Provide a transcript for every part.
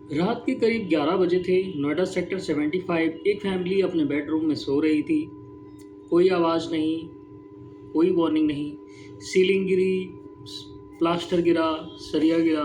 रात के करीब 11 बजे थे। नोएडा सेक्टर 75 एक फैमिली अपने बेडरूम में सो रही थी। कोई आवाज़ नहीं, कोई वार्निंग नहीं। सीलिंग गिरी, प्लास्टर गिरा, सरिया गिरा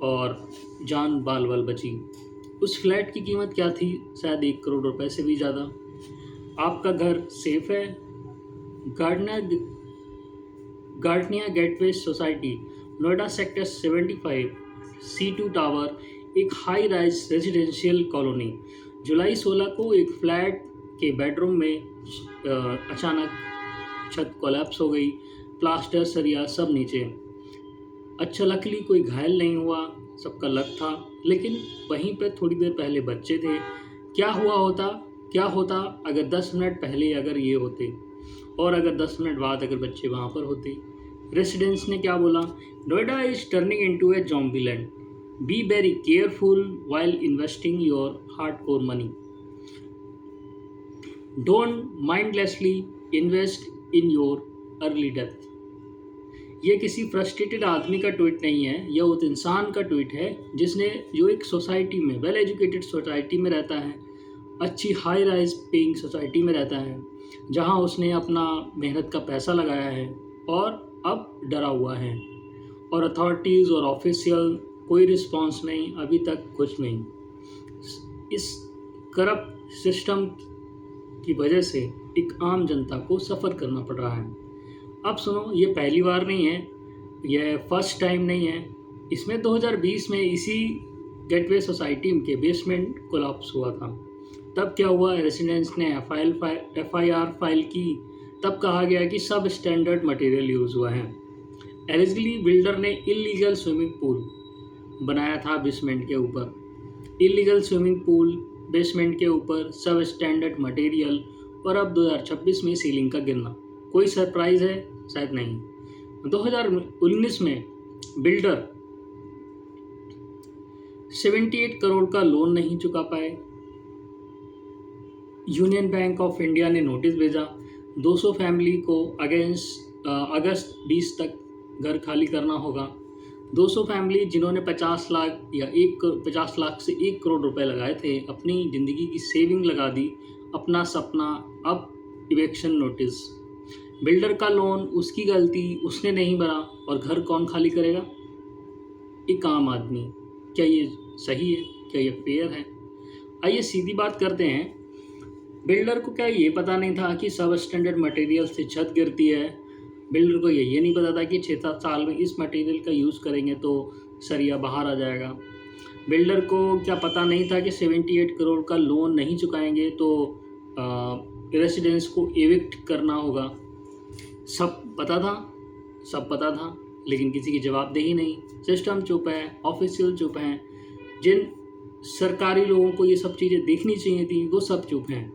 और जान बाल बाल बची। उस फ्लैट की कीमत क्या थी? शायद 1 करोड़ रुपए से भी ज़्यादा। आपका घर सेफ है? Gardener Gardenia Gateway society, Noida sector 75, C2 tower, एक हाई राइज रेजिडेंशियल कॉलोनी। जुलाई 16 को एक फ्लैट के बेडरूम में अचानक छत कोलैप्स हो गई। प्लास्टर सरिया सब नीचे। अच्छा, लकीली कोई घायल नहीं हुआ, सबका लक था। लेकिन वहीं पर थोड़ी देर पहले बच्चे थे। क्या होता अगर 10 मिनट पहले अगर ये होते, और अगर 10 मिनट बाद अगर बच्चे वहाँ पर होते। रेसिडेंट्स ने क्या बोला? Noida is turning into A Zombieland, be very careful while investing your hardcore money, don't mindlessly invest in your early death. ये किसी फ्रस्ट्रेटेड आदमी का ट्वीट नहीं है, यह उस इंसान का ट्वीट है जिसने जो एक सोसाइटी में, वेल एजुकेटेड सोसाइटी में रहता है, अच्छी हाई राइज पेइंग सोसाइटी में रहता है, जहां उसने अपना मेहनत का पैसा लगाया है और अब डरा हुआ है। और अथॉरिटीज़ और ऑफिशियल कोई रिस्पांस नहीं, अभी तक कुछ नहीं। इस करप्ट सिस्टम की वजह से एक आम जनता को सफ़र करना पड़ रहा है। अब सुनो, ये पहली बार नहीं है, यह फर्स्ट टाइम नहीं है। इसमें 2020 में इसी गेटवे सोसाइटी के बेसमेंट कोलैप्स हुआ था। तब क्या हुआ? रेसिडेंट्स ने FIR फाइल की। तब कहा गया कि सब स्टैंडर्ड मटेरियल यूज़ हुआ है। एलिजिबली बिल्डर ने इलीगल स्विमिंग पूल बनाया था बेसमेंट के ऊपर। इलीगल स्विमिंग पूल, बेसमेंट के ऊपर, सब स्टैंडर्ड मटेरियल, और अब 2026 में सीलिंग का गिरना। कोई सरप्राइज़ है? शायद नहीं। 2019 में बिल्डर 78 करोड़ का लोन नहीं चुका पाए। यूनियन बैंक ऑफ इंडिया ने नोटिस भेजा। 200 फैमिली को अगस्त 20 तक घर खाली करना होगा। 200 फैमिली जिन्होंने 50 लाख या 50 लाख से 1 करोड़ रुपए लगाए थे, अपनी ज़िंदगी की सेविंग लगा दी, अपना सपना, अब इवेक्शन नोटिस। बिल्डर का लोन, उसकी गलती, उसने नहीं भरा, और घर कौन खाली करेगा? एक आम आदमी। क्या ये सही है? क्या ये फेयर है? आइए सीधी बात करते हैं। बिल्डर को क्या ये पता नहीं था कि सब स्टैंडर्ड मटेरियल से छत गिरती है? बिल्डर को ये नहीं पता था कि 6-7 साल में इस मटेरियल का यूज़ करेंगे तो सरिया बाहर आ जाएगा? बिल्डर को क्या पता नहीं था कि 78 करोड़ का लोन नहीं चुकाएंगे तो रेसिडेंट्स को एविक्ट करना होगा? सब पता था, लेकिन किसी की जवाबदेही नहीं। सिस्टम चुप है, ऑफिशियल चुप हैं, जिन सरकारी लोगों को ये सब चीज़ें देखनी चाहिए थी वो सब चुप हैं।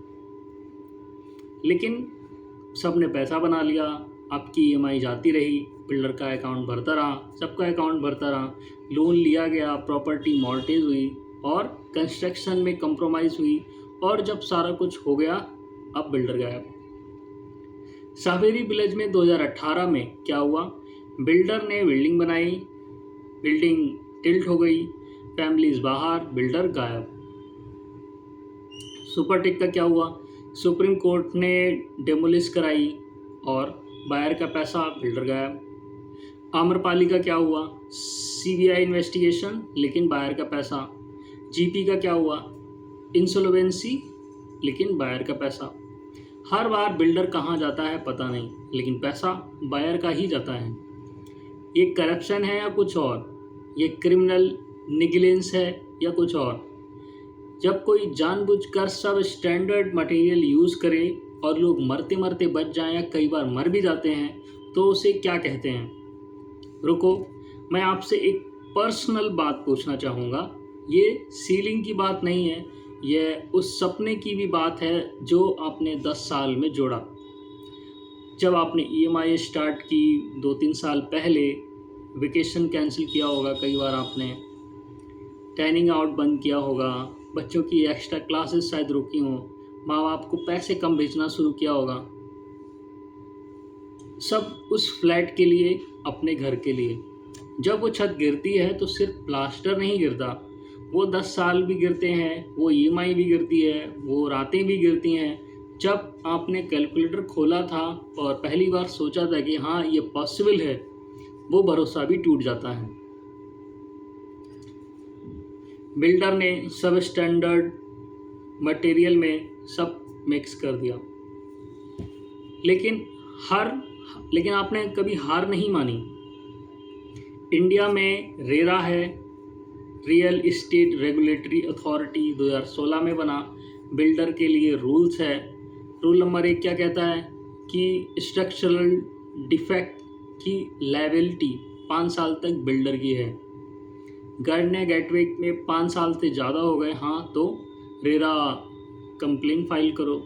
लेकिन सब ने पैसा बना लिया, आपकी EMI जाती रही, बिल्डर का अकाउंट भरता रहा, सबका अकाउंट भरता रहा, लोन लिया गया, प्रॉपर्टी मॉर्टेज हुई और कंस्ट्रक्शन में कंप्रोमाइज़ हुई, और जब सारा कुछ हो गया अब बिल्डर गायब। सावेरी विलेज में 2018 में क्या हुआ? बिल्डर ने बिल्डिंग बनाई, बिल्डिंग टिल्ट हो गई, फैमिलीज बाहर, बिल्डर गायब। सुपरटेक का क्या हुआ? सुप्रीम कोर्ट ने डेमोलिश कराई और बायर का पैसा, बिल्डर गायब। आम्रपाली का क्या हुआ? CBI इन्वेस्टिगेशन, लेकिन बायर का पैसा। GP का क्या हुआ? इंसॉल्वेंसी, लेकिन बायर का पैसा। हर बार बिल्डर कहाँ जाता है पता नहीं, लेकिन पैसा बायर का ही जाता है। ये करप्शन है या कुछ और? ये क्रिमिनल निगलेंस है या कुछ और? जब कोई जानबूझकर सब स्टैंडर्ड मटेरियल यूज़ करे और लोग मरते मरते बच जाएं या कई बार मर भी जाते हैं, तो उसे क्या कहते हैं? रुको, मैं आपसे एक पर्सनल बात पूछना चाहूँगा। ये सीलिंग की बात नहीं है, यह उस सपने की भी बात है जो आपने 10 साल में जोड़ा। जब आपने EMI स्टार्ट की 2-3 साल पहले, वेकेशन कैंसिल किया होगा, कई बार आपने टैनिंग आउट बंद किया होगा, बच्चों की एक्स्ट्रा क्लासेस शायद रुकी हों, माँ बाप को पैसे कम भेजना शुरू किया होगा, सब उस फ्लैट के लिए, अपने घर के लिए। जब वो छत गिरती है तो सिर्फ प्लास्टर नहीं गिरता, वो 10 साल भी गिरते हैं, वो ईएमआई भी गिरती है, वो रातें भी गिरती हैं। जब आपने कैलकुलेटर खोला था और पहली बार सोचा था कि हाँ ये पॉसिबल है, वो भरोसा भी टूट जाता है। बिल्डर ने सब स्टैंडर्ड मटेरियल में सब मिक्स कर दिया, लेकिन आपने कभी हार नहीं मानी। इंडिया में रेरा है, रियल इस्टेट रेगुलेटरी अथॉरिटी, 2016 में बना। बिल्डर के लिए रूल्स है। रूल नंबर 1 क्या कहता है कि स्ट्रक्चरल डिफेक्ट की लायबिलिटी 5 साल तक बिल्डर की है। गार्डने गेटवे में 5 साल से ज़्यादा हो गए हाँ तो रेरा कंप्लेन फाइल करो।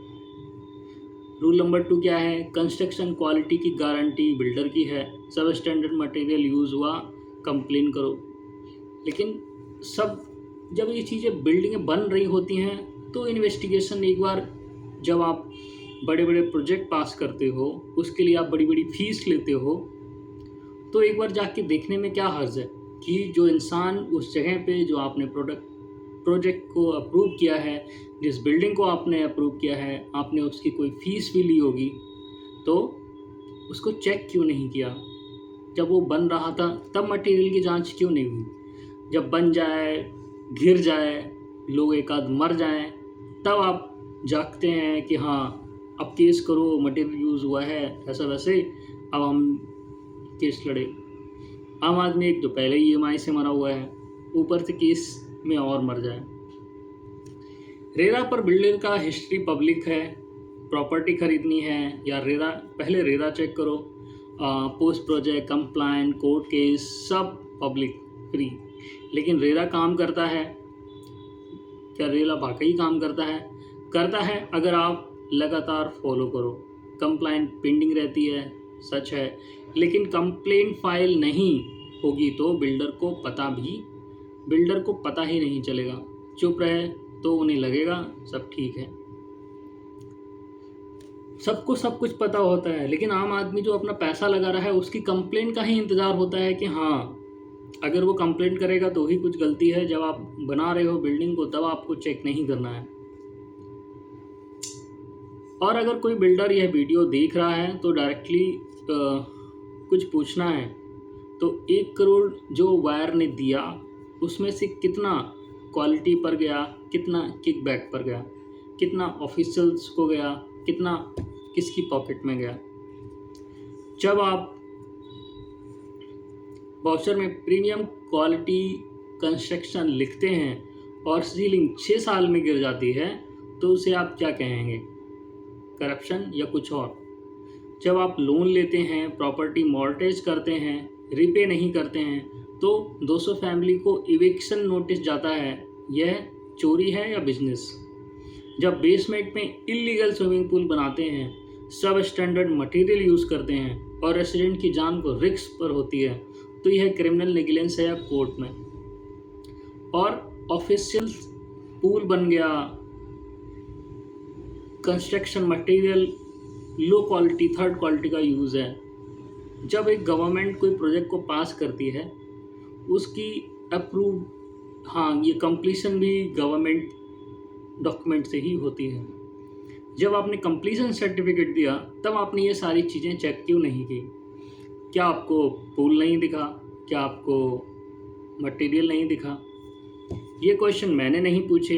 रूल नंबर 2 क्या है, कंस्ट्रक्शन क्वालिटी की गारंटी बिल्डर की है। सब स्टैंडर्ड मटेरियल यूज़ हुआ, कंप्लेन करो। लेकिन जब ये चीज़ें बिल्डिंगें बन रही होती हैं तो इन्वेस्टिगेशन, एक बार जब आप बड़े बड़े प्रोजेक्ट पास करते हो, उसके लिए आप बड़ी बड़ी फीस लेते हो, तो एक बार जाके देखने में क्या हर्ज है कि जो इंसान उस जगह पे जो आपने प्रोजेक्ट को अप्रूव किया है, जिस बिल्डिंग को आपने अप्रूव किया है, आपने उसकी कोई फ़ीस भी ली होगी, तो उसको चेक क्यों नहीं किया? जब वो बन रहा था तब मटेरियल की जांच क्यों नहीं हुई? जब बन जाए, गिर जाए, लोग एक आध मर जाएं, तब आप जागते हैं कि हाँ अब केस करो, मटेरियल यूज़ हुआ है, ऐसा वैसे, अब हम केस लड़े। आम आदमी एक तो पहले ही ईएमआई से मरा हुआ है, ऊपर से केस में और मर जाए। रेरा पर बिल्डर का हिस्ट्री पब्लिक है। प्रॉपर्टी खरीदनी है या पहले रेरा चेक करो। Post project, compliant, court case, सब पब्लिक फ्री। लेकिन रेरा काम करता है क्या? रेरा वाकई काम करता है अगर आप लगातार फॉलो करो। कंप्लायंट पेंडिंग रहती है, सच है, लेकिन कंप्लेंट फाइल नहीं होगी तो बिल्डर को पता ही नहीं चलेगा। चुप रहे तो उन्हें लगेगा सब ठीक है। सबको सब कुछ पता होता है, लेकिन आम आदमी जो अपना पैसा लगा रहा है उसकी कंप्लेंट का ही इंतज़ार होता है कि हाँ अगर वो कंप्लेंट करेगा तो ही कुछ गलती है। जब आप बना रहे हो बिल्डिंग को तब आपको चेक नहीं करना है। और अगर कोई बिल्डर यह वीडियो देख रहा है तो डायरेक्टली कुछ पूछना है तो 1 करोड़ जो वायर ने दिया उसमें से कितना क्वालिटी पर गया, कितना किकबैक पर गया, कितना ऑफिशियल्स को गया, कितना किसकी पॉकेट में गया। जब आप वाउचर में प्रीमियम क्वालिटी कंस्ट्रक्शन लिखते हैं और सीलिंग 6 साल में गिर जाती है तो उसे आप क्या कहेंगे? करप्शन या कुछ और? जब आप लोन लेते हैं, प्रॉपर्टी मॉर्टगेज करते हैं, रिपे नहीं करते हैं तो 200 फैमिली को इविक्शन नोटिस जाता है, यह चोरी है या बिजनेस? जब बेसमेंट में इलीगल स्विमिंग पूल बनाते हैं, सब स्टैंडर्ड मटेरियल यूज़ करते हैं और रेसिडेंट की जान को रिस्क पर होती है तो यह क्रिमिनल नेग्लिजेंस है या कोर्ट में? और ऑफिशियल पूल बन गया, construction material low quality, third quality का यूज़ है। जब एक गवर्नमेंट कोई प्रोजेक्ट को पास करती है उसकी अप्रूव, हाँ ये कंप्लीशन भी गवर्नमेंट डॉक्यूमेंट से ही होती है। जब आपने कंप्लीशन सर्टिफिकेट दिया तब आपने ये सारी चीज़ें चेक क्यों नहीं की? क्या आपको पूल नहीं दिखा? क्या आपको मटेरियल नहीं दिखा? ये क्वेश्चन मैंने नहीं पूछे,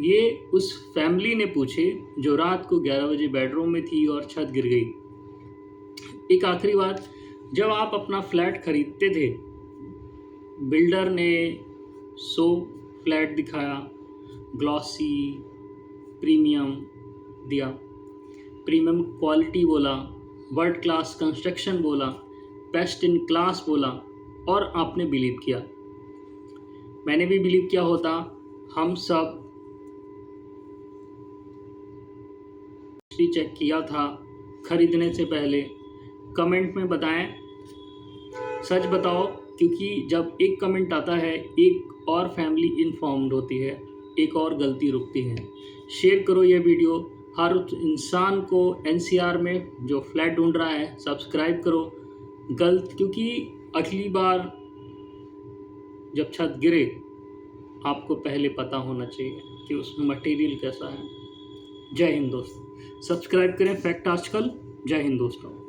ये उस फैमिली ने पूछे जो रात को 11 बजे बेडरूम में थी और छत गिर गई। एक आखिरी बात, जब आप अपना फ्लैट खरीदते थे बिल्डर ने 100 फ्लैट दिखाया, ग्लॉसी प्रीमियम दिया, प्रीमियम क्वालिटी बोला, वर्ल्ड क्लास कंस्ट्रक्शन बोला, बेस्ट इन क्लास बोला और आपने बिलीव किया। मैंने भी बिलीव किया होता। हम सब चेक किया था खरीदने से पहले। कमेंट में बताएं, सच बताओ, क्योंकि जब एक कमेंट आता है एक और फैमिली इन्फॉर्म्ड होती है, एक और गलती रुकती है। शेयर करो ये वीडियो, हर इंसान को एनसीआर में जो फ्लैट ढूंढ रहा है सब्सक्राइब करो। क्योंकि अगली बार जब छत गिरे आपको पहले पता होना चाहिए कि उसमें मटेरियल कैसा है। जय हिंद दोस्तों, सब्सक्राइब करें फैक्ट आजकल। जय हिंद दोस्तों।